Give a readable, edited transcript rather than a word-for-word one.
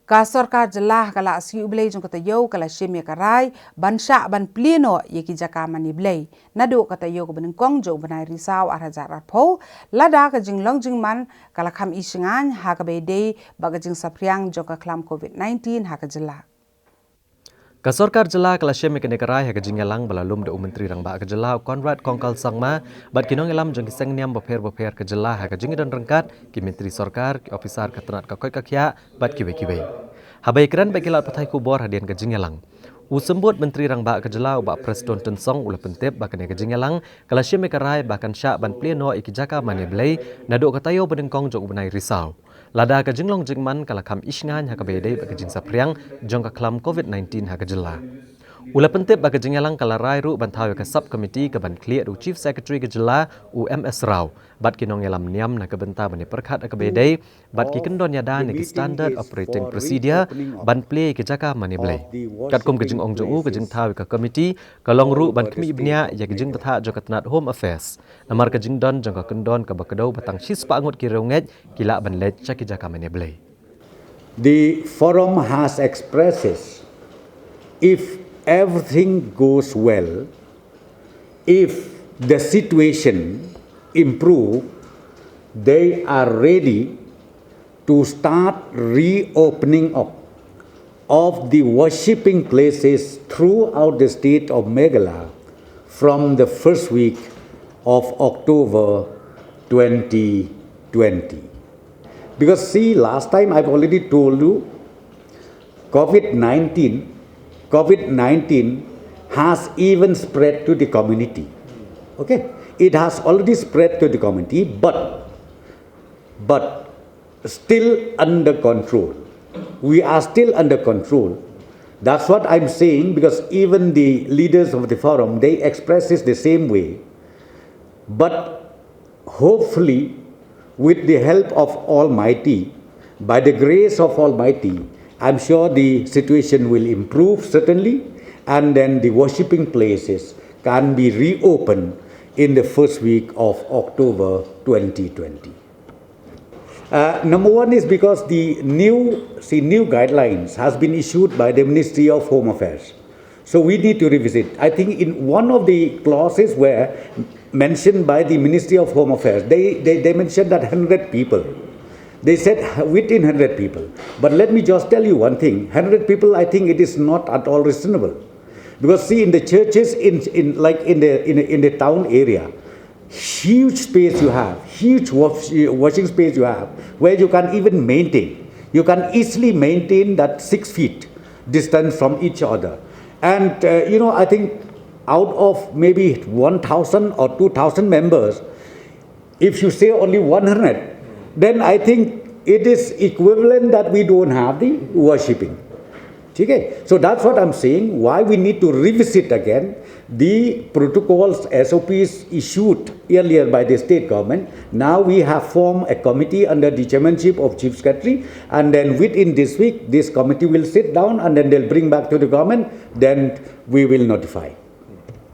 Ka Sorkar jelah kala si ublay jong katayo kala shimya karay bansya ban pleno yeki Jaka mani blay nado katayo ko benengkong jo Bnai risau arhajar arpo Lada ka Jinglong Jingman kala kam Shngaiñ ha ka bede baga jing sapriang jo ka klam COVID-19 ha ka jelah Ka Sorkar jelah kala shimya ka nekaray ha ka Jinglong balalum da menteri rang ba ka jelah Konrad kongkal sangma bat kinong ilam jong kiseng niam baper ka jelah ha ka jingidon rengkat ki menteri Sorkar ki ofisar ka tenat ka koi ka kya bat kiwe Habai keran bagilat patai kubor hadian ke Jinglong. Usembut menteri rang ba ke jelau ba presiden tensong ula pentep ba kene ke Jinglong kala syeme karai bahkan syak ban pleno iki Jaka mane blai nadok katayo benengkong jok Bnai risau. Lada ke Jinglong Jingman kala kam Shngaiñ ha ka bede ba ke jing sapriang jong ka klam COVID-19 ha ka jela. Ula pentep ba ke Jinglong kala rai ru ban thawe ka subcommittee ke ban clear ru chief secretary ke jela UMS rau bat kinong yalam niam na ke benta bani perkhat ka bede bat ki kendon yada ni ki standard operating procedure ban Plie ke Jaka mani blai kat kum ke jing ong jo ke jing thawe ka committee ka long ru ban kmi ibnya ya ke jing patha jo ka tenat home affairs namar ke jing don jong ka kendon ka bakadau batang shispa angut ki reunget kila ban let cha ki Jaka mani blai. The forum has expresses if everything goes well, if the situation improve, they are ready to start reopening of the worshipping places throughout the state of Meghalaya from the first week of October 2020. Because see, last time I've already told you, COVID-19 has even spread to the community. Okay, it has already spread to the community, but still under control. We are still under control. That's what I'm saying, because even the leaders of the forum, they express it the same way. But hopefully, with the help of Almighty, by the grace of Almighty, I'm sure the situation will improve certainly, and then the worshipping places can be reopened in the first week of October 2020. Number one is because the new guidelines has been issued by the Ministry of Home Affairs. So we need to revisit. I think in one of the clauses were mentioned by the Ministry of Home Affairs, they mentioned that 100 people. They said within 100 people. But let me just tell you one thing. 100 people, I think it is not at all reasonable. Because see, in the churches, in the town area, huge space you have, huge washing space you have, where you can even maintain. You can easily maintain that 6 feet distance from each other. And, I think out of maybe 1,000 or 2,000 members, if you say only 100, then I think it is equivalent that we don't have the worshipping. Okay? So that's what I'm saying, why we need to revisit again the protocols, SOPs issued earlier by the state government. Now we have formed a committee under the chairmanship of Chief Secretary, and then within this week, this committee will sit down and then they'll bring back to the government, then we will notify.